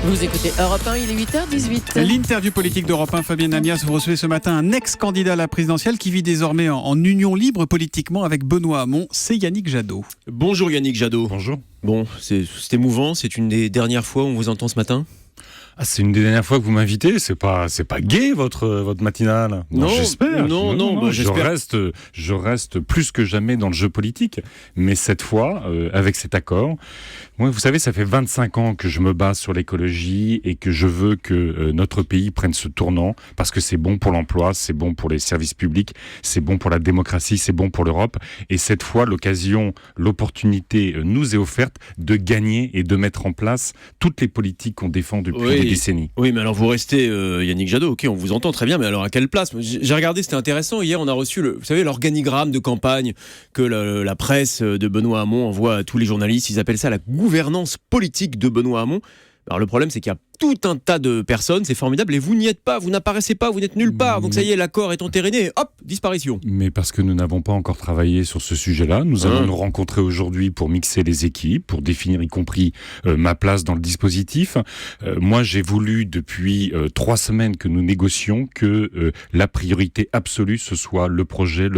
Vous écoutez Europe 1, il est 8h18. L'interview politique d'Europe 1, Fabienne Amias, vous recevez ce matin un ex-candidat à la présidentielle qui vit désormais en union libre politiquement avec Benoît Hamon, c'est Yannick Jadot. Bonjour Yannick Jadot. Bonjour. Bon, c'est émouvant, c'est une des dernières fois où on vous entend ce matin. C'est une des dernières fois que vous m'invitez. C'est pas gai votre matinale. Non, j'espère. Non, j'espère. Je reste plus que jamais dans le jeu politique. Mais cette fois, avec cet accord, moi, vous savez, ça fait 25 ans que je me bats sur l'écologie et que je veux que notre pays prenne ce tournant parce que c'est bon pour l'emploi, c'est bon pour les services publics, c'est bon pour la démocratie, c'est bon pour l'Europe. Et cette fois, l'opportunité nous est offerte de gagner et de mettre en place toutes les politiques qu'on défend depuis des décennies. Oui, mais alors vous restez Yannick Jadot, ok, on vous entend très bien, mais alors à quelle place ? J'ai regardé, c'était intéressant, hier on a reçu l'organigramme de campagne que la presse de Benoît Hamon envoie à tous les journalistes, ils appellent ça la gouvernance politique de Benoît Hamon. Alors le problème c'est qu'il y a tout un tas de personnes, c'est formidable, et vous n'y êtes pas, vous n'apparaissez pas, vous n'êtes nulle part, donc ça y est, l'accord est entériné, et hop, disparition. Mais parce que nous n'avons pas encore travaillé sur ce sujet-là, nous allons nous rencontrer aujourd'hui pour mixer les équipes, pour définir y compris ma place dans le dispositif. Moi, j'ai voulu depuis 3 semaines que nous négocions que la priorité absolue, ce soit le projet.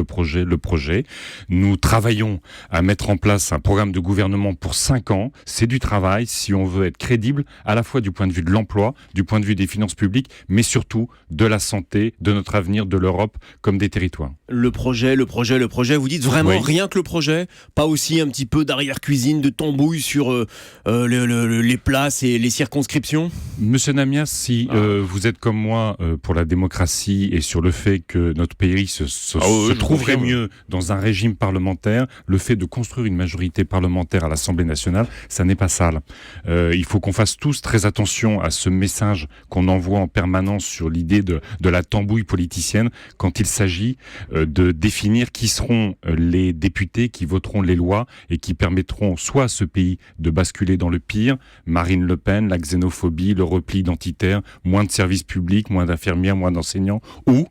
Nous travaillons à mettre en place un programme de gouvernement pour 5 ans. C'est du travail si on veut être crédible, à la fois du point de vue de l'emploi, du point de vue des finances publiques, mais surtout de la santé, de notre avenir, de l'Europe comme des territoires. Le projet, vous dites vraiment rien que le projet, pas aussi un petit peu d'arrière-cuisine, de tambouille sur les places et les circonscriptions ? Monsieur Namias, si vous êtes comme moi pour la démocratie et sur le fait que notre pays se trouverait mieux dans un régime parlementaire, le fait de construire une majorité parlementaire à l'Assemblée nationale, ça n'est pas sale. Il faut qu'on fasse tous très attention à ce message qu'on envoie en permanence sur l'idée de la tambouille politicienne quand il s'agit de définir qui seront les députés qui voteront les lois et qui permettront soit à ce pays de basculer dans le pire, Marine Le Pen, la xénophobie, le repli identitaire, moins de services publics, moins d'infirmières, moins d'enseignants, ou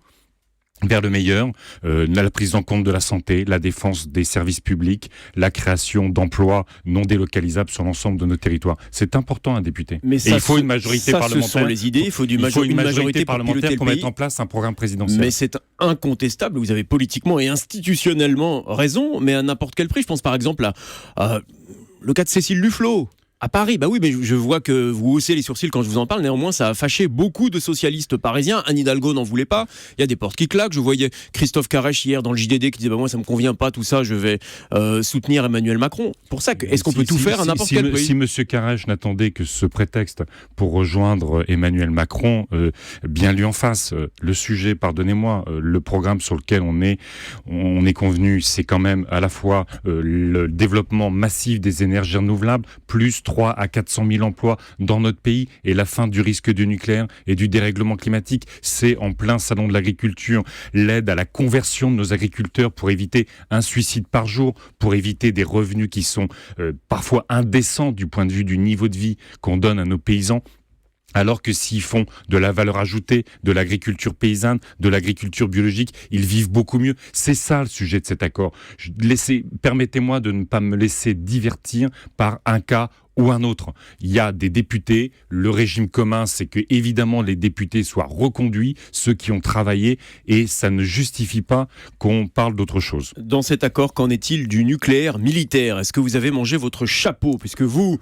vers le meilleur, la prise en compte de la santé, la défense des services publics, la création d'emplois non délocalisables sur l'ensemble de nos territoires. C'est important un député. Mais ça, et il faut une majorité parlementaire. Ce sont les idées. Il faut une majorité parlementaire pour mettre en place un programme présidentiel. Mais c'est incontestable. Vous avez politiquement et institutionnellement raison, mais à n'importe quel prix. Je pense par exemple à le cas de Cécile Duflot. À Paris, bah oui, mais je vois que vous haussez les sourcils quand je vous en parle. Néanmoins, ça a fâché beaucoup de socialistes parisiens. Anne Hidalgo n'en voulait pas. Il y a des portes qui claquent. Je voyais Christophe Carrech hier dans le JDD qui disait moi ça me convient pas tout ça. Je vais soutenir Emmanuel Macron. Pour ça, est-ce qu'on peut tout faire à n'importe quel prix ? Si Monsieur Carrech n'attendait que ce prétexte pour rejoindre Emmanuel Macron, bien lui en face. Le sujet, pardonnez-moi, le programme sur lequel on est convenu, c'est quand même à la fois le développement massif des énergies renouvelables, plus 3 à 400 000 emplois dans notre pays et la fin du risque du nucléaire et du dérèglement climatique. C'est en plein salon de l'agriculture, l'aide à la conversion de nos agriculteurs pour éviter un suicide par jour, pour éviter des revenus qui sont parfois indécents du point de vue du niveau de vie qu'on donne à nos paysans. Alors que s'ils font de la valeur ajoutée, de l'agriculture paysanne, de l'agriculture biologique, ils vivent beaucoup mieux. C'est ça le sujet de cet accord. Permettez-moi de ne pas me laisser divertir par un cas ou un autre. Il y a des députés, le régime commun, c'est que évidemment les députés soient reconduits, ceux qui ont travaillé, et ça ne justifie pas qu'on parle d'autre chose. Dans cet accord, qu'en est-il du nucléaire militaire ? Est-ce que vous avez mangé votre chapeau ? Puisque vous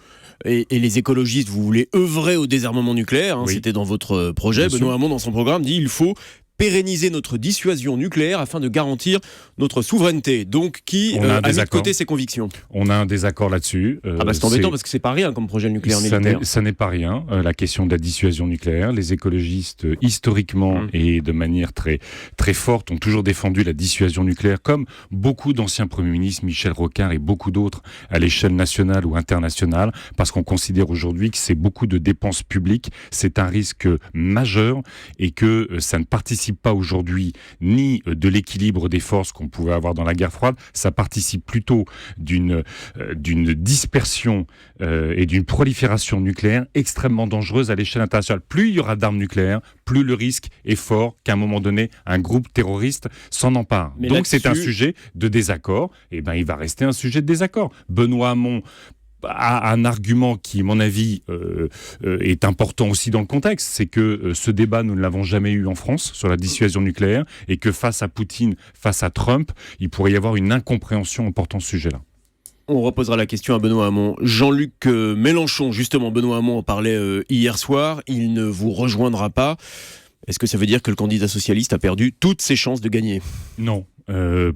et les écologistes, vous voulez œuvrer au désarmement nucléaire, oui. C'était dans votre projet. Bien Benoît Hamon, dans son programme, dit il faut pérenniser notre dissuasion nucléaire afin de garantir notre souveraineté. Donc, qui a mis de côté ses convictions ? On a un désaccord là-dessus. C'est embêtant parce que c'est pas rien comme projet nucléaire militaire. Ça n'est pas rien. La question de la dissuasion nucléaire, les écologistes, historiquement et de manière très, très forte, ont toujours défendu la dissuasion nucléaire, comme beaucoup d'anciens premiers ministres, Michel Rocard et beaucoup d'autres, à l'échelle nationale ou internationale, parce qu'on considère aujourd'hui que c'est beaucoup de dépenses publiques, c'est un risque majeur et que ça ne participe pas aujourd'hui ni de l'équilibre des forces qu'on pouvait avoir dans la guerre froide, ça participe plutôt d'une dispersion et d'une prolifération nucléaire extrêmement dangereuse à l'échelle internationale. Plus il y aura d'armes nucléaires, plus le risque est fort qu'à un moment donné, un groupe terroriste s'en empare. Donc c'est un sujet de désaccord, et il va rester un sujet de désaccord. Benoît Hamon a un argument qui, à mon avis, est important aussi dans le contexte, c'est que ce débat, nous ne l'avons jamais eu en France sur la dissuasion nucléaire, et que face à Poutine, face à Trump, il pourrait y avoir une incompréhension en portant ce sujet-là. On reposera la question à Benoît Hamon. Jean-Luc Mélenchon, justement, Benoît Hamon en parlait hier soir, il ne vous rejoindra pas. Est-ce que ça veut dire que le candidat socialiste a perdu toutes ses chances de gagner ? Non.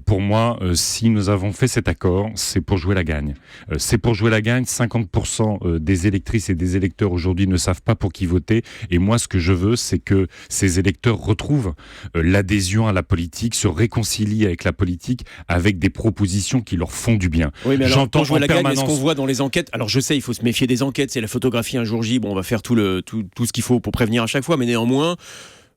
Pour moi, si nous avons fait cet accord, c'est pour jouer la gagne. C'est pour jouer la gagne. 50% des électrices et des électeurs aujourd'hui ne savent pas pour qui voter. Et moi, ce que je veux, c'est que ces électeurs retrouvent l'adhésion à la politique, se réconcilient avec la politique, avec des propositions qui leur font du bien. Oui, mais alors, J'entends pour jouer en la gagne, permanence... est-ce qu'on voit dans les enquêtes ? Alors je sais, il faut se méfier des enquêtes, c'est la photographie un jour J. Bon, on va faire tout ce qu'il faut pour prévenir à chaque fois, mais néanmoins...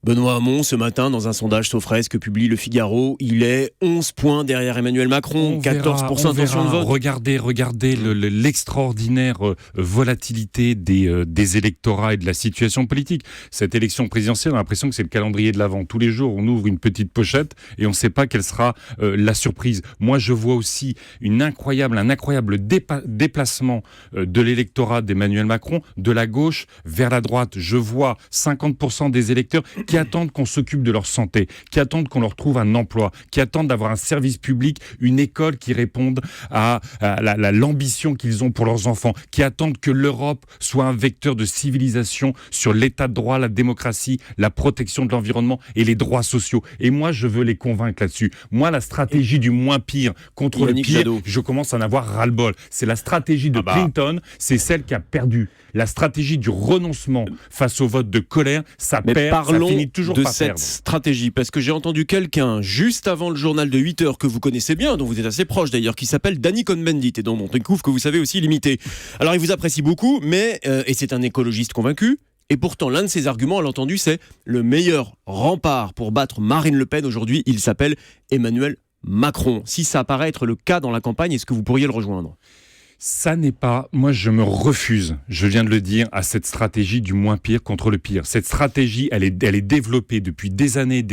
Benoît Hamon, ce matin, dans un sondage Sofres que publie Le Figaro, il est 11 points derrière Emmanuel Macron, 14% d'intention de vote. Regardez l'extraordinaire volatilité des électorats et de la situation politique. Cette élection présidentielle, on a l'impression que c'est le calendrier de l'Avent. Tous les jours, on ouvre une petite pochette et on ne sait pas quelle sera la surprise. Moi, je vois aussi un incroyable déplacement de l'électorat d'Emmanuel Macron, de la gauche vers la droite. Je vois 50% des électeurs qui attendent qu'on s'occupe de leur santé, qui attendent qu'on leur trouve un emploi, qui attendent d'avoir un service public, une école qui réponde à l'ambition qu'ils ont pour leurs enfants, qui attendent que l'Europe soit un vecteur de civilisation sur l'état de droit, la démocratie, la protection de l'environnement et les droits sociaux. Et moi, je veux les convaincre là-dessus. Moi, la stratégie du moins pire contre le pire, je commence à en avoir ras-le-bol. C'est la stratégie de Clinton, c'est celle qui a perdu. La stratégie du renoncement face au vote de colère, ça perd, ça finit toujours par perdre. De cette stratégie, parce que j'ai entendu quelqu'un juste avant le journal de 8h que vous connaissez bien, dont vous êtes assez proche d'ailleurs, qui s'appelle Danny Cohn-Bendit et dont on découvre que vous savez aussi l'imiter. Alors il vous apprécie beaucoup, mais et c'est un écologiste convaincu. Et pourtant, l'un de ses arguments, à l'entendu, c'est le meilleur rempart pour battre Marine Le Pen aujourd'hui, il s'appelle Emmanuel Macron. Si ça apparaît être le cas dans la campagne, est-ce que vous pourriez le rejoindre ? Ça n'est pas, moi je me refuse, je viens de le dire, à cette stratégie du moins pire contre le pire. Cette stratégie, elle est développée depuis des années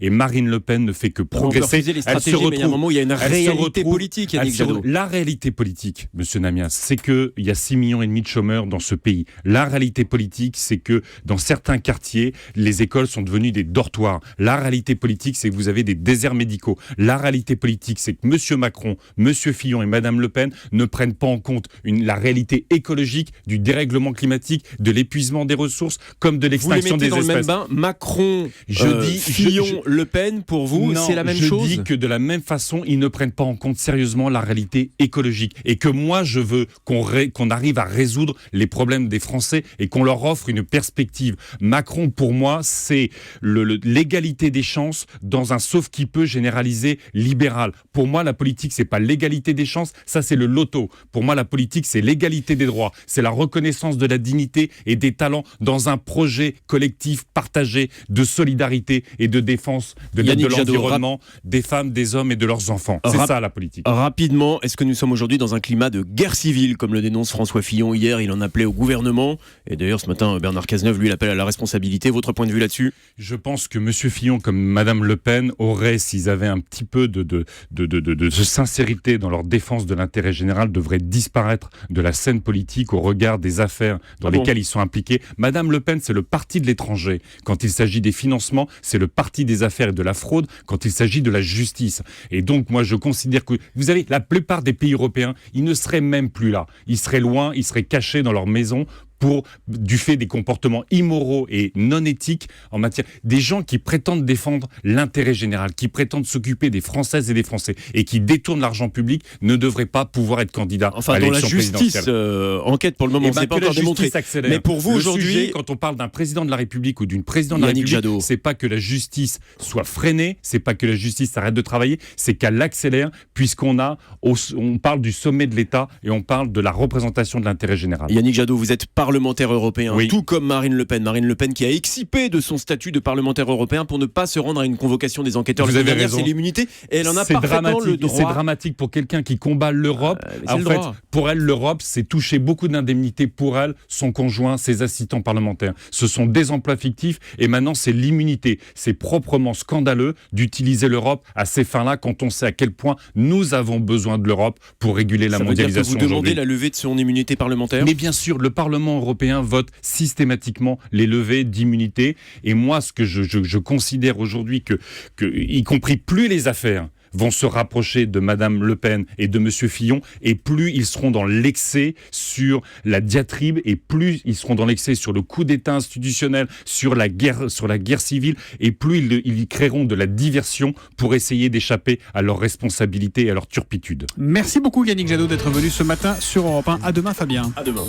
et Marine Le Pen ne fait que progresser. On peut refuser les stratégies, mais il y a un moment où il y a une réalité politique, Yannick Jadot. La réalité politique, monsieur Namias, c'est qu'il y a 6,5 millions de chômeurs dans ce pays. La réalité politique, c'est que dans certains quartiers, les écoles sont devenues des dortoirs. La réalité politique, c'est que vous avez des déserts médicaux. La réalité politique, c'est que monsieur Macron, monsieur Fillon et madame Le Pen ne prennent pas en compte la réalité écologique, du dérèglement climatique, de l'épuisement des ressources, comme de l'extinction des espèces. Vous les mettez dans le même bain, Macron, Fillon, Le Pen, pour vous, c'est la même chose ? Je dis que de la même façon, ils ne prennent pas en compte sérieusement la réalité écologique. Et que moi, je veux qu'on arrive à résoudre les problèmes des Français et qu'on leur offre une perspective. Macron, pour moi, c'est l'égalité des chances dans un sauf-qui-peut généralisé libéral. Pour moi, la politique, c'est pas l'égalité des chances, ça c'est le loto. Pour moi, la politique, c'est l'égalité des droits, c'est la reconnaissance de la dignité et des talents dans un projet collectif partagé de solidarité et de défense de l'environnement, des femmes, des hommes et de leurs enfants. C'est ça la politique. Rapidement, est-ce que nous sommes aujourd'hui dans un climat de guerre civile, comme le dénonce François Fillon hier ? Il en appelait au gouvernement. Et d'ailleurs, ce matin, Bernard Cazeneuve, lui, l'appelle à la responsabilité. Votre point de vue là-dessus ? Je pense que M. Fillon, comme Mme Le Pen, auraient, s'ils avaient un petit peu de sincérité dans leur défense de l'intérêt général, devraient disparaître de la scène politique au regard des affaires dans lesquelles ils sont impliqués. Madame Le Pen, c'est le parti de l'étranger. Quand il s'agit des financements, c'est le parti des affaires et de la fraude quand il s'agit de la justice. Et donc, moi, je considère que, vous avez la plupart des pays européens, ils ne seraient même plus là. Ils seraient loin, ils seraient cachés dans leur maison du fait des comportements immoraux et non éthiques en matière des gens qui prétendent défendre l'intérêt général, qui prétendent s'occuper des Françaises et des Français et qui détournent l'argent public ne devraient pas pouvoir être candidats à l'élection présidentielle. Enquête pour le moment, c'est pas encore démontré. Mais pour vous aujourd'hui, quand on parle d'un président de la République ou d'une présidente de la République, c'est pas que la justice soit freinée, c'est pas que la justice arrête de travailler, c'est qu'elle accélère puisqu'on parle du sommet de l'État et on parle de la représentation de l'intérêt général. Yannick Jadot, vous êtes parlementaire parlementaire européen, Oui. tout comme Marine Le Pen. Marine Le Pen qui a excipé de son statut de parlementaire européen pour ne pas se rendre à une convocation des enquêteurs. Vous La semaine avez dernière, raison. c'est l'immunité et elle en a C'est parfaitement le dramatique, c'est droit. dramatique pour quelqu'un qui combat l'Europe. mais c'est En le fait, droit. pour elle, l'Europe, c'est toucher beaucoup d'indemnités pour elle, son conjoint, ses assistants parlementaires. Ce sont des emplois fictifs et maintenant, c'est l'immunité. C'est proprement scandaleux d'utiliser l'Europe à ces fins-là quand on sait à quel point nous avons besoin de l'Europe pour réguler la Ça veut dire que mondialisation vous demandez aujourd'hui. la levée de son immunité parlementaire. Mais bien sûr, le Parlement européen vote systématiquement les levées d'immunité. Et moi, ce que je considère aujourd'hui que, y compris plus les affaires vont se rapprocher de Madame Le Pen et de Monsieur Fillon, et plus ils seront dans l'excès sur la diatribe, et plus ils seront dans l'excès sur le coup d'État institutionnel, sur la guerre civile, et plus ils y créeront de la diversion pour essayer d'échapper à leurs responsabilités et à leur turpitude. Merci beaucoup Yannick Jadot d'être venu ce matin sur Europe 1. À demain Fabien. À demain.